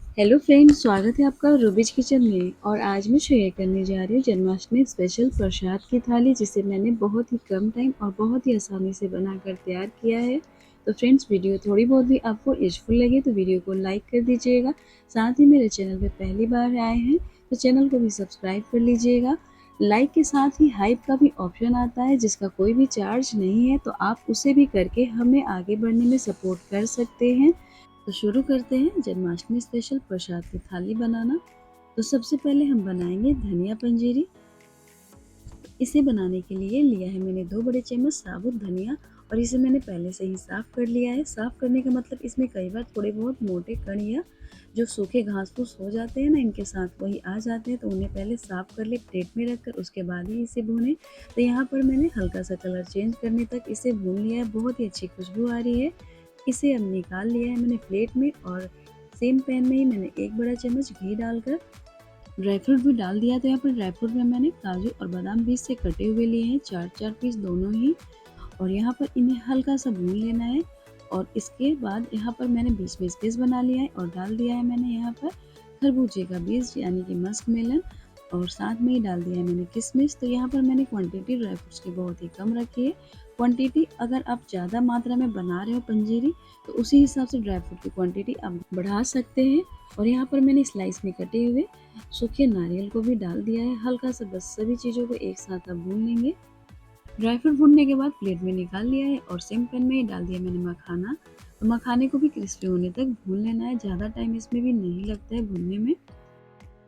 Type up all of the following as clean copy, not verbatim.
Hello friends, स्वागत है आपका रूबीज किचन में। और आज मैं शेयर करने जा रही हूँ जन्माष्टमी स्पेशल प्रसाद की थाली, जिसे मैंने बहुत ही कम टाइम और बहुत ही आसानी से बनाकर तैयार किया है। तो फ्रेंड्स, वीडियो थोड़ी बहुत भी आपको यूजफुल लगे तो वीडियो को लाइक कर दीजिएगा। साथ ही मेरे चैनल पे पहली बार आए हैं तो चैनल को भी सब्सक्राइब कर लीजिएगा। लाइक के साथ ही हाइप का भी ऑप्शन आता है, जिसका कोई भी चार्ज नहीं है, तो आप उसे भी करके हमें आगे बढ़ने में सपोर्ट कर सकते हैं। तो शुरू करते हैं जन्माष्टमी स्पेशल प्रसाद की थाली बनाना। तो सबसे पहले हम बनाएंगे धनिया पंजीरी। इसे बनाने के लिए लिया है मैंने 2 बड़े चम्मच साबुत धनिया, और इसे मैंने पहले से ही साफ़ कर लिया है। साफ़ करने का मतलब इसमें कई बार थोड़े बहुत मोटे कण या जो सूखे घास फूस हो जाते हैं ना, इनके साथ वही आ जाते हैं, तो उन्हें पहले साफ़ कर ले प्लेट में रखकर, उसके बाद ही इसे भूनें। तो यहाँ पर मैंने हल्का सा कलर चेंज करने तक इसे भून लिया है। बहुत ही अच्छी खुशबू आ रही है। इसे अब निकाल लिया है मैंने प्लेट में, और सेम पैन में ही मैंने 1 बड़ा चम्मच घी डालकर ड्राई फ्रूट भी डाल दिया। तो यहाँ पर ड्राई फ्रूट में मैंने काजू और बादाम बीच से कटे हुए लिए हैं, 4-4 पीस दोनों ही। और यहाँ पर इन्हें हल्का सा भून लेना है। और इसके बाद यहाँ पर मैंने बीच में स्पेस बना लिया है और डाल दिया है मैंने यहाँ पर खरबूजे का बीज यानी कि मस्क मेलन, और साथ में ही डाल दिया है मैंने किशमिश। तो यहाँ पर मैंने क्वांटिटी ड्राई फ्रूट्स की बहुत ही कम रखी है। क्वांटिटी अगर आप ज़्यादा मात्रा में बना रहे हो पंजीरी, तो उसी हिसाब से ड्राई फ्रूट की क्वांटिटी आप बढ़ा सकते हैं। और यहाँ पर मैंने स्लाइस में कटे हुए सूखे नारियल को भी डाल दिया है। हल्का सा बस सभी चीज़ों को एक साथ आप भून लेंगे। ड्राई फ्रूट भूनने के बाद प्लेट में निकाल लिया है, और सेम पैन में ही डाल दिया मैंने मखाना। तो मखाने को भी क्रिस्पी होने तक भून लेना है, ज़्यादा टाइम इसमें भी नहीं लगता है भूनने में।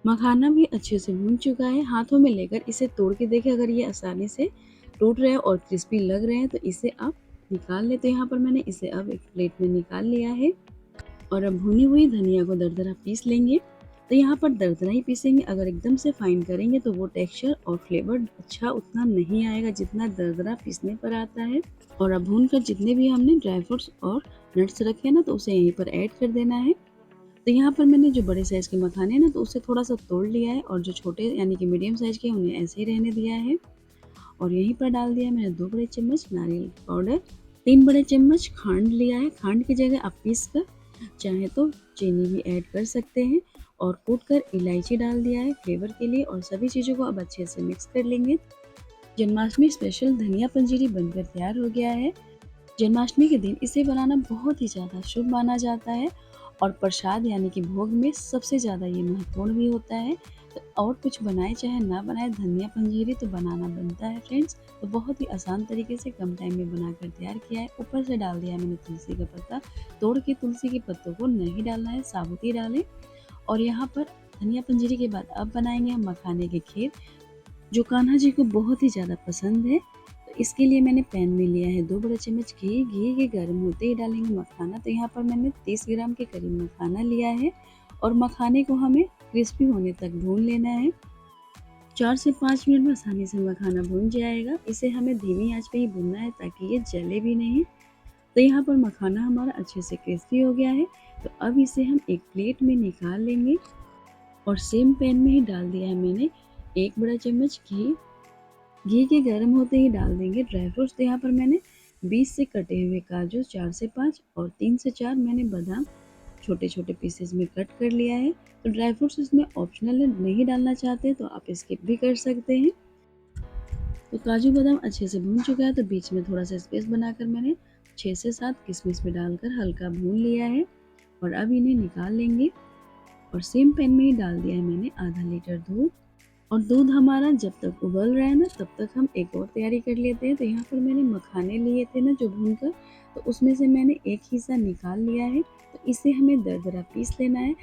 मखाना भी अच्छे से भून चुका है। हाथों में लेकर इसे तोड़ के देखें, अगर ये आसानी से टूट रहे हैं और क्रिस्पी लग रहे हैं तो इसे आप निकाल लें। तो यहाँ पर मैंने इसे अब एक प्लेट में निकाल लिया है। और अब भुनी हुई धनिया को दरदरा पीस लेंगे। तो यहाँ पर दरदरा ही पीसेंगे, अगर एकदम से फाइन करेंगे तो वो टेक्सचर और फ्लेवर अच्छा उतना नहीं आएगा जितना दरदरा पीसने पर आता है। और अब भून कर जितने भी हमने ड्राई फ्रूट्स और नट्स रखे हैं ना, तो उसे यहीं पर ऐड कर देना है। तो यहाँ पर मैंने जो बड़े साइज़ के मखाने हैं ना, तो उसे थोड़ा सा तोड़ लिया है, और जो छोटे यानी कि मीडियम साइज़ के उन्हें ऐसे ही रहने दिया है। और यहीं पर डाल दिया है मैंने 2 बड़े चम्मच नारियल पाउडर, 3 बड़े चम्मच खांड लिया है। खांड की जगह आप पीस कर चाहे तो चीनी भी ऐड कर सकते हैं। और कूट कर इलायची डाल दिया है फ्लेवर के लिए, और सभी चीज़ों को अब अच्छे से मिक्स कर लेंगे। जन्माष्टमी स्पेशल धनिया पंजीरी बनकर तैयार हो गया है। जन्माष्टमी के दिन इसे बनाना बहुत ही ज़्यादा शुभ माना जाता है, और प्रसाद यानी कि भोग में सबसे ज़्यादा ये महत्वपूर्ण भी होता है। तो और कुछ बनाए चाहे ना बनाए, धनिया पंजीरी तो बनाना बनता है फ्रेंड्स। तो बहुत ही आसान तरीके से कम टाइम में बनाकर तैयार किया है। ऊपर से डाल दिया है मैंने तुलसी का पत्ता। तोड़ के तुलसी के पत्तों को नहीं डालना है, साबुत ही डालें। और यहाँ पर धनिया पंजीरी के बाद अब बनाएंगे हम मखाने की खीर, जो कान्हा जी को बहुत ही ज़्यादा पसंद है। तो इसके लिए मैंने पैन में लिया है 2 बड़े चम्मच घी। घी के गर्म होते ही डालेंगे मखाना। तो यहाँ पर मैंने 30 ग्राम के करीब मखाना लिया है, और मखाने को हमें क्रिस्पी होने तक भून लेना है। 4 से 5 मिनट में आसानी से मखाना भून जाएगा। इसे हमें धीमी आंच पे ही भूनना है ताकि ये जले भी नहीं। तो यहाँ पर मखाना हमारा अच्छे से क्रिस्पी हो गया है। तो अब इसे हम एक प्लेट में निकाल लेंगे, और सेम पैन में ही डाल दिया है मैंने 1 बड़ा चम्मच घी। घी के गर्म होते ही डाल देंगे ड्राई फ्रूट्स। तो यहाँ पर मैंने 20 से कटे हुए काजू 4 से 5 और 3 से 4 मैंने बादाम छोटे छोटे पीसेस में कट कर लिया है। तो ड्राई फ्रूट्स इसमें ऑप्शनल है, नहीं डालना चाहते तो आप स्किप भी कर सकते हैं। तो काजू बादाम अच्छे से भून चुका है, तो बीच में थोड़ा सा स्पेस बनाकर मैंने 6 से 7 किशमिश में डालकर हल्का भून लिया है। और अब इन्हें निकाल लेंगे, और सेम पैन में ही डाल दिया है मैंने आधा लीटर दूध। और दूध हमारा जब तक उबल रहा है ना, तब तक हम एक और तैयारी कर लेते हैं। तो यहाँ पर मैंने मखाने लिए थे ना जो भूनकर, तो उसमें से मैंने एक हिस्सा निकाल लिया है। तो इसे हमें दरदरा पीस लेना है।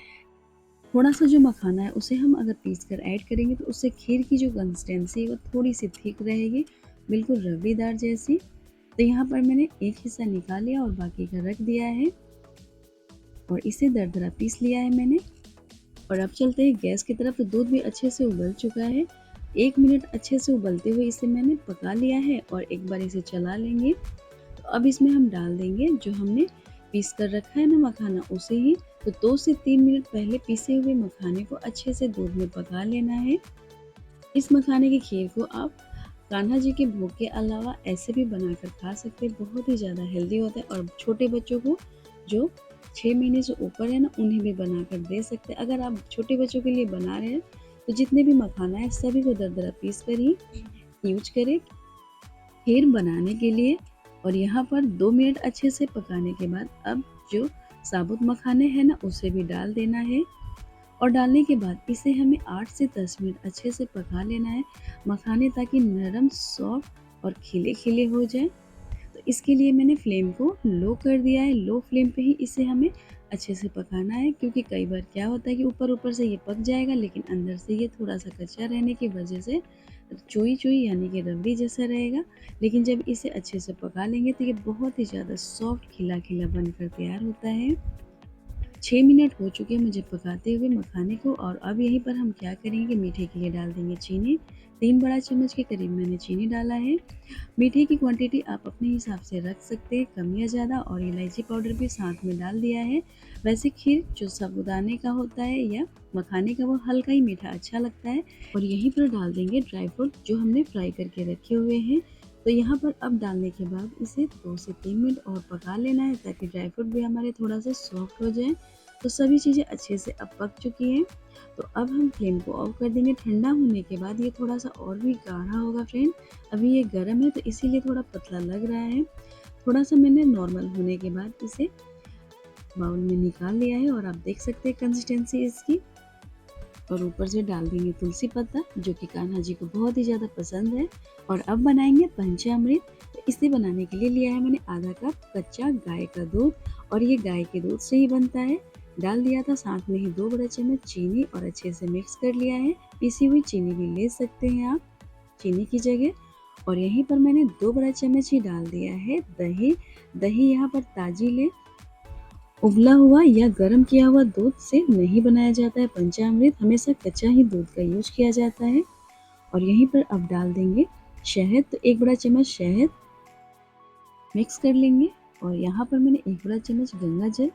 थोड़ा सा जो मखाना है उसे हम अगर पीस कर ऐड करेंगे, तो उससे खीर की जो कंसिस्टेंसी है वो थोड़ी सी थिक रहेगी, बिल्कुल रबड़ीदार जैसी। तो यहाँ पर मैंने एक हिस्सा निकाल लिया और बाकी का रख दिया है, और इसे दरदरा पीस लिया है मैंने। और अब चलते हैं गैस की तरफ। तो दूध भी अच्छे से उबल चुका है। 1 मिनट अच्छे से उबलते हुए इसे मैंने पका लिया है, और एक बार इसे चला लेंगे। तो अब इसमें हम डाल देंगे जो हमने पीस कर रखा है ना मखाना, उसे ही। तो 2 से 3 मिनट पहले पीसे हुए मखाने को अच्छे से दूध में पका लेना है। इस मखाने की खीर को आप कान्हा जी के भोग के अलावा ऐसे भी बनाकर खा सकते हैं। बहुत ही ज़्यादा हेल्दी होता है, और छोटे बच्चों को जो 6 महीने से ऊपर है ना, उन्हें भी बनाकर दे सकते हैं। अगर आप छोटे बच्चों के लिए बना रहे हैं तो जितने भी मखाना है सभी को दरदरा पीस कर ही यूज करें खीर बनाने के लिए। और यहाँ पर 2 मिनट अच्छे से पकाने के बाद अब जो साबुत मखाने हैं ना, उसे भी डाल देना है। और डालने के बाद इसे हमें 8 से 10 मिनट अच्छे से पका लेना है मखाने, ताकि नरम, सॉफ्ट और खिले-खिले हो जाएँ। तो इसके लिए मैंने फ्लेम को लो कर दिया है। लो फ्लेम पे ही इसे हमें अच्छे से पकाना है, क्योंकि कई बार क्या होता है कि ऊपर-ऊपर से ये पक जाएगा लेकिन अंदर से ये थोड़ा-सा कच्चा रहने की वजह से चोई-चोई यानी कि रबड़ी जैसा रहेगा। लेकिन जब इसे अच्छे से पका लेंगे तो ये बहुत ही ज़्यादा सॉफ्ट खिला-खिला बनकर तैयार होता है। 6 मिनट हो चुके हैं मुझे पकाते हुए मखाने को। और अब यहीं पर हम क्या करेंगे कि मीठे के लिए डाल देंगे चीनी। 3 बड़ा चम्मच के करीब मैंने चीनी डाला है। मीठे की क्वांटिटी आप अपने हिसाब से रख सकते हैं, कम या ज़्यादा। और इलायची पाउडर भी साथ में डाल दिया है। वैसे खीर जो साबूदाने का होता है या मखाने का, वो हल्का ही मीठा अच्छा लगता है। और यहीं पर डाल देंगे ड्राई फ्रूट जो हमने फ्राई करके रखे हुए हैं। तो यहाँ पर अब डालने के बाद इसे 2 से 3 मिनट और पका लेना है, ताकि ड्राई फ्रूट भी हमारे थोड़ा सा सॉफ्ट हो जाए। तो सभी चीज़ें अच्छे से अब पक चुकी हैं। तो अब हम फ्लेम को ऑफ कर देंगे। ठंडा होने के बाद ये थोड़ा सा और भी गाढ़ा होगा फ्रेंड। अभी ये गर्म है तो इसीलिए थोड़ा पतला लग रहा है। थोड़ा सा मैंने नॉर्मल होने के बाद इसे बाउल में निकाल लिया है और आप देख सकते हैं कंसिस्टेंसी इसकी। और ऊपर से डाल देंगे तुलसी पत्ता, जो कि कान्हा जी को बहुत ही ज़्यादा पसंद है। और अब बनाएंगे पंचामृत। तो इसे बनाने के लिए लिया है मैंने आधा कप कच्चा गाय का दूध, और ये गाय के दूध से ही बनता है। डाल दिया था साथ में ही 2 बड़ा चम्मच चीनी और अच्छे से मिक्स कर लिया है। पिसी हुई चीनी भी ले सकते हैं आप चीनी की जगह। और यहीं पर मैंने 2 बड़ा चम्मच ही डाल दिया है दही। दही यहाँ पर ताजी ले, उबला हुआ या गर्म किया हुआ दूध से नहीं बनाया जाता है पंचामृत, हमेशा कच्चा ही दूध का यूज किया जाता है। और यहीं पर अब डाल देंगे शहद। तो 1 बड़ा चम्मच शहद मिक्स कर लेंगे। और यहाँ पर मैंने 1 बड़ा चम्मच गंगा जल,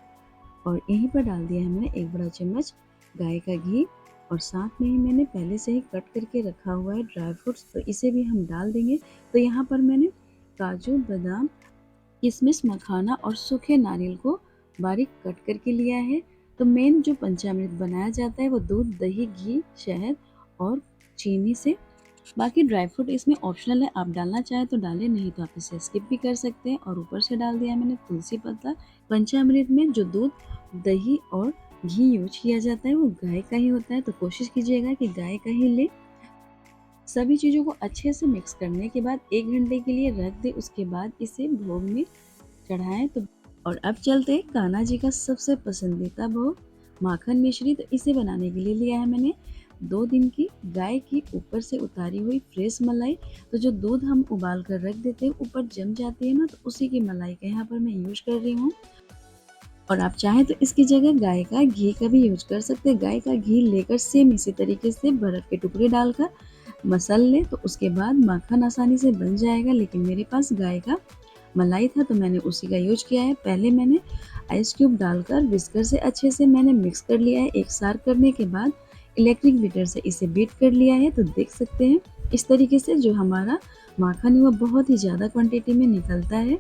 और यहीं पर डाल दिया है मैंने 1 बड़ा चम्मच गाय का घी। और साथ में ही मैंने पहले से ही कट करके रखा हुआ है ड्राई फ्रूट्स, तो इसे भी हम डाल देंगे। तो यहाँ पर मैंने काजू, बादाम, किशमिश, मखाना और सूखे नारियल को बारीक कट करके लिया है। तो मेन जो पंचामृत बनाया जाता है वो दूध, दही, घी, शहद और चीनी से। बाकी ड्राई फ्रूट इसमें ऑप्शनल है, आप डालना चाहें तो डालें, नहीं तो आप इसे स्किप भी कर सकते हैं। और ऊपर से डाल दिया मैंने तुलसी पत्ता। पंचामृत में जो दूध, दही और घी यूज किया जाता है वो गाय का ही होता है, तो कोशिश कीजिएगा कि गाय का ही ले। सभी चीज़ों को अच्छे से मिक्स करने के बाद 1 घंटे के लिए रख दें। उसके बाद इसे भोग में चढ़ाएं। तो और अब चलते हैं कान्हा जी का सबसे पसंदीदा भोग, माखन मिश्री। तो इसे बनाने के लिए लिया है मैंने 2 दिन की गाय की ऊपर से उतारी हुई फ्रेश मलाई। तो जो दूध हम उबाल कर रख देते हैं ऊपर जम जाती है ना, तो उसी की मलाई का यहाँ पर मैं यूज कर रही हूँ। और आप चाहें तो इसकी जगह गाय का घी का भी यूज कर सकते हैं। गाय का घी लेकर सेम इसी तरीके से बर्फ के टुकड़े डालकर मसल लें, तो उसके बाद माखन आसानी से बन जाएगा। लेकिन मेरे पास गाय का मलाई था तो मैंने उसी का यूज किया है। पहले मैंने आइस क्यूब डालकर विस्कर से अच्छे से मैंने मिक्स कर लिया है। एक सार करने के बाद इलेक्ट्रिक बीटर से इसे बीट कर लिया है। तो देख सकते हैं इस तरीके से जो हमारा माखन है वो बहुत ही ज़्यादा क्वांटिटी में निकलता है।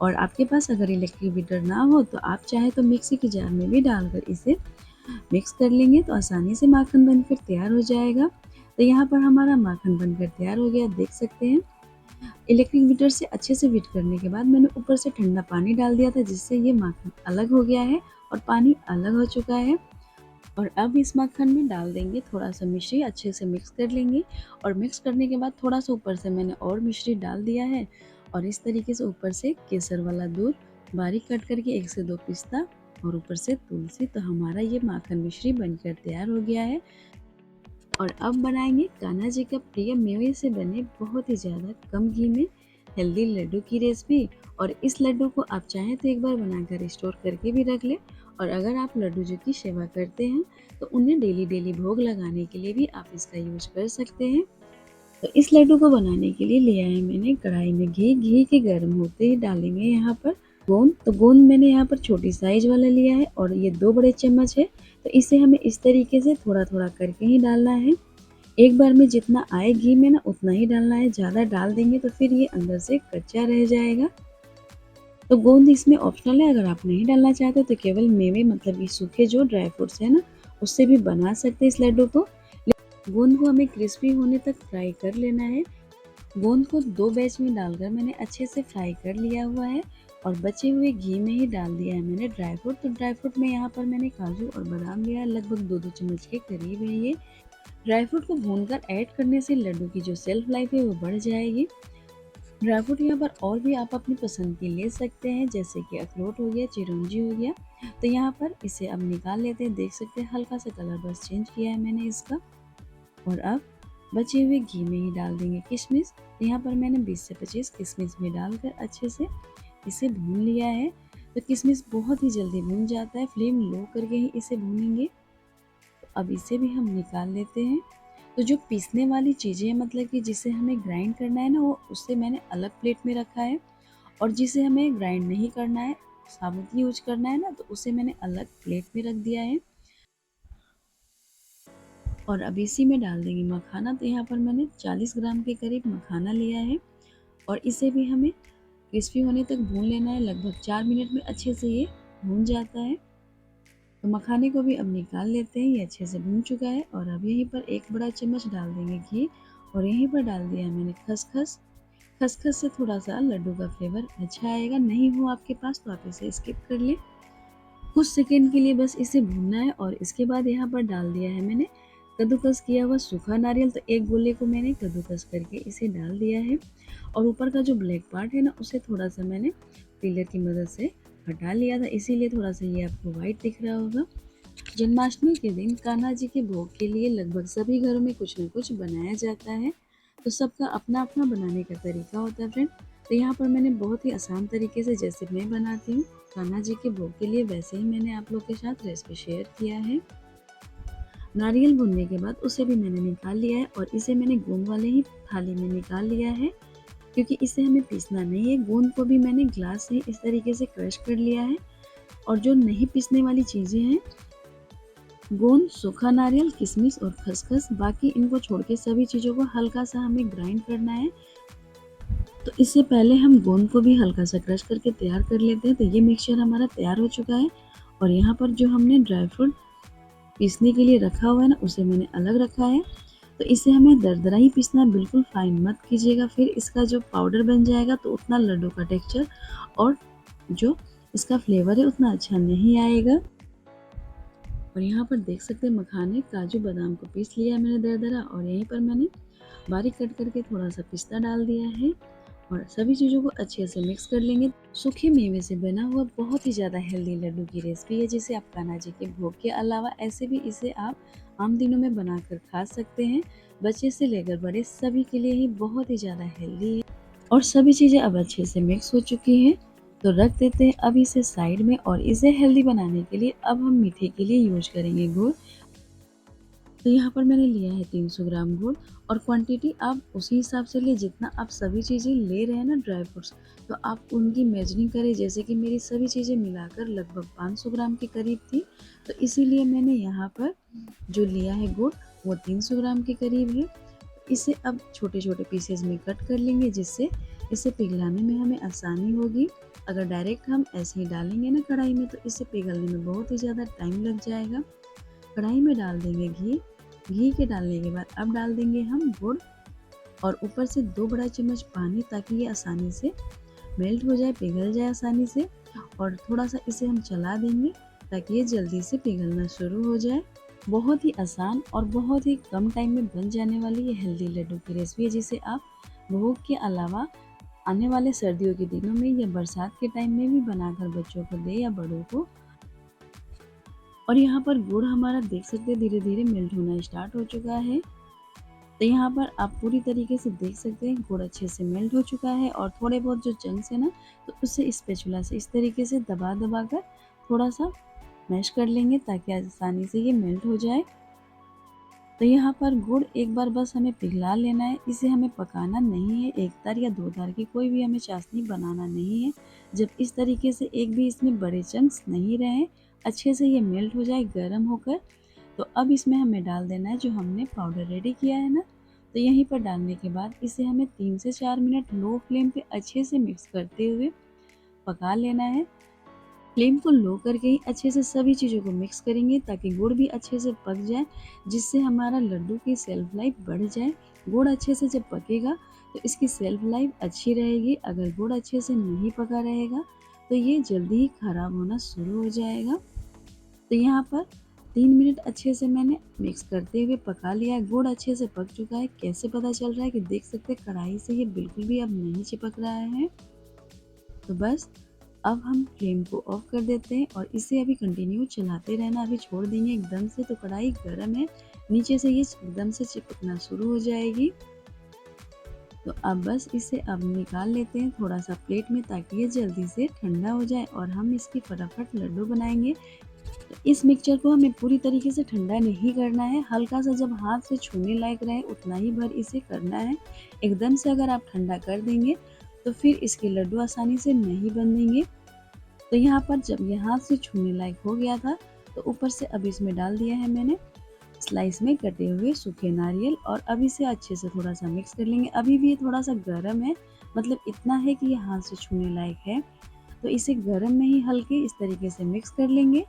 और आपके पास अगर इलेक्ट्रिक बीटर ना हो तो आप चाहे तो मिक्सी के जार में भी डालकर इसे मिक्स कर लेंगे, तो आसानी से माखन बनकर तैयार हो जाएगा। तो यहाँ पर हमारा माखन बनकर तैयार हो गया, देख सकते हैं। इलेक्ट्रिक बीटर से अच्छे से बीट करने के बाद मैंने ऊपर से ठंडा पानी डाल दिया था, जिससे ये माखन अलग हो गया है और पानी अलग हो चुका है। और अब इस माखन में डाल देंगे थोड़ा सा मिश्री, अच्छे से मिक्स कर लेंगे। और मिक्स करने के बाद थोड़ा सा ऊपर से मैंने और मिश्री डाल दिया है। और इस तरीके से ऊपर से केसर वाला दूध बारीक कट करके 1 से 2 पिस्ता और ऊपर से तुलसी। तो हमारा ये माखन मिश्री बनकर तैयार हो गया है। और अब बनाएंगे कान्हा जी का प्रिय मेवे से बने बहुत ही ज़्यादा कम घी में हेल्दी लड्डू की रेसिपी। और इस लड्डू को आप चाहें तो एक बार बनाकर स्टोर करके भी रख लें। और अगर आप लड्डू जी की सेवा करते हैं तो उन्हें डेली डेली भोग लगाने के लिए भी आप इसका यूज कर सकते हैं। तो इस लड्डू को बनाने के लिए लिया है मैंने कढ़ाई में घी। घी के गर्म होते ही डालेंगे यहाँ पर गोंद। तो गोंद मैंने यहाँ पर छोटी साइज वाला लिया है और ये 2 बड़े चम्मच है। तो इसे हमें इस तरीके से थोड़ा थोड़ा करके ही डालना है। एक बार में जितना आए घी में ना उतना ही डालना है, ज़्यादा डाल देंगे तो फिर ये अंदर से कच्चा रह जाएगा। तो गोंद इसमें ऑप्शनल है, अगर आप नहीं डालना चाहते तो केवल मेवे मतलब ये सूखे जो ड्राई फ्रूट्स है ना, उससे भी बना सकते हैं इस लड्डू को। गोंद को हमें क्रिस्पी होने तक फ्राई कर लेना है। गोंद को 2 बैच में डालकर मैंने अच्छे से फ्राई कर लिया हुआ है और बचे हुए घी में ही डाल दिया है मैंने ड्राई फ्रूट। तो ड्राई फ्रूट में यहाँ पर मैंने काजू और बादाम लिया है, लगभग 2-2 चम्मच के करीब है ये। ड्राई फ्रूट को भूनकर ऐड करने से लड्डू की जो शेल्फ लाइफ है वो बढ़ जाएगी। ड्राई फ्रूट यहाँ पर और भी आप अपनी पसंद की ले सकते हैं, जैसे कि अखरोट हो गया, चिरौंजी हो गया। तो यहाँ पर इसे अब निकाल लेते हैं। देख सकते हैं हल्का सा कलर बस चेंज किया है मैंने इसका। और अब बचे हुए घी में ही डाल देंगे किशमिश। तो यहाँ पर मैंने 20 से 25 किशमिश भी डालकर अच्छे से इसे भून लिया है। तो किशमिश बहुत ही जल्दी भून जाता है, फ्लेम लो करके ही इसे भूनेंगे। तो अब इसे भी हम निकाल लेते हैं। तो जो पीसने वाली चीज़ें हैं, मतलब कि जिसे हमें ग्राइंड करना है ना, वो उससे मैंने अलग प्लेट में रखा है। और जिसे हमें ग्राइंड नहीं करना है, साबुत यूज करना है ना, तो उसे मैंने अलग प्लेट में रख दिया है। और अब इसी में डाल देंगे मखाना। तो यहाँ पर मैंने 40 ग्राम के करीब मखाना लिया है और इसे भी हमें क्रिस्पी होने तक भून लेना है। लगभग 4 मिनट में अच्छे से ये भून जाता है। तो मखाने को भी अब निकाल लेते हैं, ये अच्छे से भून चुका है। और अब यहीं पर 1 बड़ा चम्मच डाल देंगे घी और यहीं पर डाल दिया है मैंने खसखस। खसखस से थोड़ा सा लड्डू का फ्लेवर अच्छा आएगा, नहीं हो आपके पास तो आप इसे स्किप कर लें। कुछ सेकंड के लिए बस इसे भूनना है और इसके बाद यहाँ पर डाल दिया है मैंने कद्दूकस किया हुआ सूखा नारियल। तो एक गोले को मैंने कद्दूकस करके इसे डाल दिया है और ऊपर का जो ब्लैक पार्ट है ना, उसे थोड़ा सा मैंने पीलर की मदद से हटा लिया था, इसीलिए थोड़ा सा ये आपको वाइट दिख रहा होगा। जन्माष्टमी के दिन कान्हा जी के भोग के लिए लगभग सभी घरों में कुछ न कुछ बनाया जाता है। तो सबका अपना अपना बनाने का तरीका होता है फ्रेंड। तो यहाँ पर मैंने बहुत ही आसान तरीके से, जैसे मैं बनाती हूँ कान्हा जी के भोग के लिए, वैसे ही मैंने आप लोग के साथ रेसिपी शेयर किया है। नारियल भुनने के बाद उसे भी मैंने निकाल लिया है और इसे मैंने गोंद वाले ही थाली में निकाल लिया है, क्योंकि इसे हमें पीसना नहीं है। गोंद को भी मैंने ग्लास से इस तरीके से क्रश कर लिया है। और जो नहीं पीसने वाली चीज़ें हैं, गोंद, सूखा नारियल, किशमिश और खसखस, बाकी इनको छोड़ के सभी चीज़ों को हल्का सा हमें ग्राइंड करना है। तो इससे पहले हम गोंद को भी हल्का सा क्रश करके तैयार कर लेते हैं। तो ये मिक्सचर हमारा तैयार हो चुका है और यहाँ पर जो हमने ड्राई फ्रूट पीसने के लिए रखा हुआ है ना, उसे मैंने अलग रखा है। तो इसे हमें दरदरा ही पीसना है, बिल्कुल फाइन मत कीजिएगा, फिर इसका जो पाउडर बन जाएगा तो उतना लड्डू का टेक्सचर और जो इसका फ्लेवर है उतना अच्छा नहीं आएगा। और यहाँ पर देख सकते हैं मखाने, काजू, बादाम को पीस लिया है मैंने दरदरा और यहीं पर मैंने बारीक कट करके थोड़ा सा पिस्ता डाल दिया है और सभी चीज़ों को अच्छे से मिक्स कर लेंगे। सूखे मेवे से बना हुआ बहुत ही ज़्यादा हेल्दी लड्डू की रेसिपी है, जिसे आप कान्हा जी के भोग के अलावा ऐसे भी इसे आप आम दिनों में बनाकर खा सकते हैं। बच्चे से लेकर बड़े सभी के लिए ही बहुत ही ज़्यादा हेल्दी है। और सभी चीज़ें अब अच्छे से मिक्स हो चुकी हैं। तो रख देते हैं अब इसे साइड में और इसे हेल्दी बनाने के लिए अब हम मीठे के लिए यूज करेंगे गुड़। तो यहाँ पर मैंने लिया है 300 ग्राम गुड़ और क्वांटिटी आप उसी हिसाब से ले जितना आप सभी चीज़ें ले रहे हैं ना ड्राई फ्रूट्स, तो आप उनकी मेजरिंग करें। जैसे कि मेरी सभी चीज़ें मिलाकर लगभग 500 ग्राम के करीब थी, तो इसीलिए मैंने यहाँ पर जो लिया है गुड़ वो 300 ग्राम के करीब है। इसे अब छोटे छोटे पीसेज में कट कर लेंगे, जिससे इसे पिघलाने में हमें आसानी होगी। अगर डायरेक्ट हम ऐसे ही डालेंगे ना कढ़ाई में, तो इसे पिघलने में बहुत ही ज़्यादा टाइम लग जाएगा। कढ़ाई में डाल देंगे घी। घी के डालने के बाद अब डाल देंगे हम गुड़ और ऊपर से 2 बड़ा चम्मच पानी, ताकि ये आसानी से मेल्ट हो जाए, पिघल जाए आसानी से। और थोड़ा सा इसे हम चला देंगे ताकि ये जल्दी से पिघलना शुरू हो जाए। बहुत ही आसान और बहुत ही कम टाइम में बन जाने वाली ये हेल्दी लड्डू की रेसिपी है, जिसे आप भोग के अलावा आने वाले सर्दियों के दिनों में या बरसात के टाइम में भी बनाकर बच्चों को दे या बड़ों को। और यहाँ पर गुड़ हमारा देख सकते हैं धीरे धीरे मेल्ट होना स्टार्ट हो चुका है। तो यहाँ पर आप पूरी तरीके से देख सकते हैं गुड़ अच्छे से मेल्ट हो चुका है और थोड़े बहुत जो चंक्स है ना, तो उससे स्पैचुला से इस तरीके से दबा दबा कर थोड़ा सा मैश कर लेंगे, ताकि आसानी से ये मेल्ट हो जाए। तो यहाँ पर गुड़ एक बार बस हमें पिघला लेना है, इसे हमें पकाना नहीं है। एक तार या 2 तार की कोई भी हमें चाशनी बनाना नहीं है। जब इस तरीके से एक भी इसमें बड़े चंक्स नहीं रहे, अच्छे से ये मेल्ट हो जाए गर्म होकर, तो अब इसमें हमें डाल देना है जो हमने पाउडर रेडी किया है ना। तो यहीं पर डालने के बाद इसे हमें 3 से 4 मिनट लो फ्लेम पे अच्छे से मिक्स करते हुए पका लेना है। फ्लेम को लो करके ही अच्छे से सभी चीज़ों को मिक्स करेंगे ताकि गुड़ भी अच्छे से पक जाए, जिससे हमारा लड्डू की शेल्फ लाइफ बढ़ जाए। गुड़ अच्छे से जब पकेगा तो इसकी शेल्फ लाइफ अच्छी रहेगी। अगर गुड़ अच्छे से नहीं पका रहेगा तो ये जल्दी ही खराब होना शुरू हो जाएगा। तो यहाँ पर 3 मिनट अच्छे से मैंने मिक्स करते हुए पका लिया है। गुड़ अच्छे से पक चुका है। कैसे पता चल रहा है कि देख सकते हैं कढ़ाई से ये बिल्कुल भी अब नहीं चिपक रहा है। तो बस अब हम फ्लेम को ऑफ कर देते हैं और इसे अभी कंटिन्यू चलाते रहना। अभी छोड़ देंगे एकदम से तो कढ़ाई गर्म है, नीचे से ये एकदम से चिपकना शुरू हो जाएगी। तो अब बस इसे अब निकाल लेते हैं थोड़ा सा प्लेट में ताकि ये जल्दी से ठंडा हो जाए और हम इसकी फटाफट लड्डू बनाएंगे। तो इस मिक्सचर को हमें पूरी तरीके से ठंडा नहीं करना है, हल्का सा जब हाथ से छूने लायक रहे उतना ही भर इसे करना है। एकदम से अगर आप ठंडा कर देंगे तो फिर इसके लड्डू आसानी से नहीं बनेंगे। तो यहाँ पर जब ये हाथ से छूने लायक हो गया था तो ऊपर से अब इसमें डाल दिया है मैंने स्लाइस में कटे हुए सूखे नारियल और अब इसे अच्छे से थोड़ा सा मिक्स कर लेंगे। अभी भी ये थोड़ा सा गर्म है, मतलब इतना है कि ये हाथ से छूने लायक है। तो इसे गर्म में ही हल्के इस तरीके से मिक्स कर लेंगे।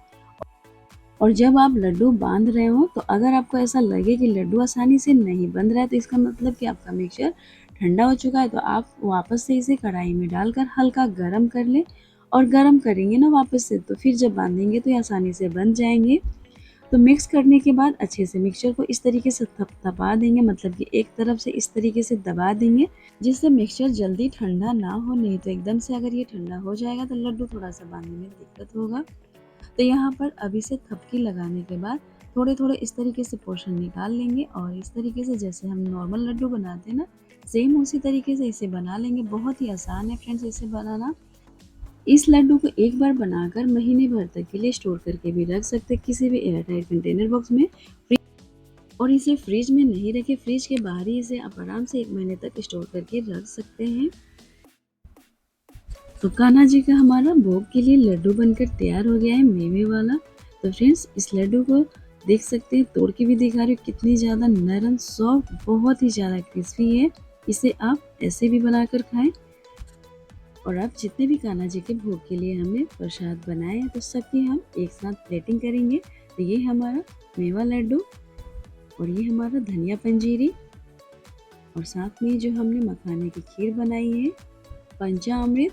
और जब आप लड्डू बांध रहे हो तो अगर आपको ऐसा लगे कि लड्डू आसानी से नहीं बंध रहा है तो इसका मतलब कि आपका मिक्सचर ठंडा हो चुका है। तो आप वापस से इसे कढ़ाई में डालकर हल्का गरम कर लें और गरम करेंगे ना वापस से तो फिर जब बांधेंगे तो ये आसानी से बन जाएंगे। तो मिक्स करने के बाद अच्छे से मिक्सचर को इस तरीके से थपथपा देंगे, मतलब कि एक तरफ से इस तरीके से दबा देंगे जिससे मिक्सचर जल्दी ठंडा ना हो। नहीं तो एकदम से अगर ये ठंडा हो जाएगा तो लड्डू थोड़ा सा बांधने में दिक्कत होगा। तो यहाँ पर अभी से थपकी लगाने के बाद थोड़े थोड़े इस तरीके से पोर्शन निकाल लेंगे और इस तरीके से जैसे हम नॉर्मल लड्डू बनाते हैं ना सेम उसी तरीके से इसे बना लेंगे। बहुत ही आसान है फ्रेंड्स इसे बनाना। इस लड्डू को एक बार बनाकर महीने भर तक के लिए स्टोर करके भी रख सकते हैं किसी भी एयरटाइट कंटेनर बॉक्स में। और इसे फ्रिज में नहीं रखें, फ्रिज के बाहर ही इसे आप आराम से 1 महीने तक स्टोर करके रख सकते हैं। तो कान्हा जी का हमारा भोग के लिए लड्डू बनकर तैयार हो गया है मेवे वाला। तो फ्रेंड्स इस लड्डू को देख सकते हैं, तोड़ के भी दिखा रही हूँ कितनी ज़्यादा नरम सॉफ्ट बहुत ही ज़्यादा क्रिस्पी है। इसे आप ऐसे भी बनाकर खाएं। और अब जितने भी कान्हा जी के भोग के लिए हमने प्रसाद बनाए हैं तो सबकी हम एक साथ प्लेटिंग करेंगे। तो ये हमारा मेवा लड्डू और ये हमारा धनिया पंजीरी और साथ में जो हमने मखाने की खीर बनाई है, पंचामृत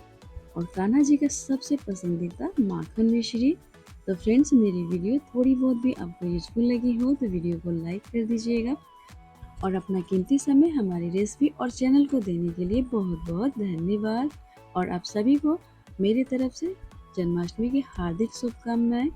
और कान्हा जी का सबसे पसंदीदा माखन मिश्री। तो फ्रेंड्स मेरी वीडियो थोड़ी बहुत भी आपको यूजफुल लगी हो तो वीडियो को लाइक कर दीजिएगा और अपना कीमती समय हमारी रेसिपी और चैनल को देने के लिए बहुत बहुत धन्यवाद। और आप सभी को मेरी तरफ से जन्माष्टमी की हार्दिक शुभकामनाएं।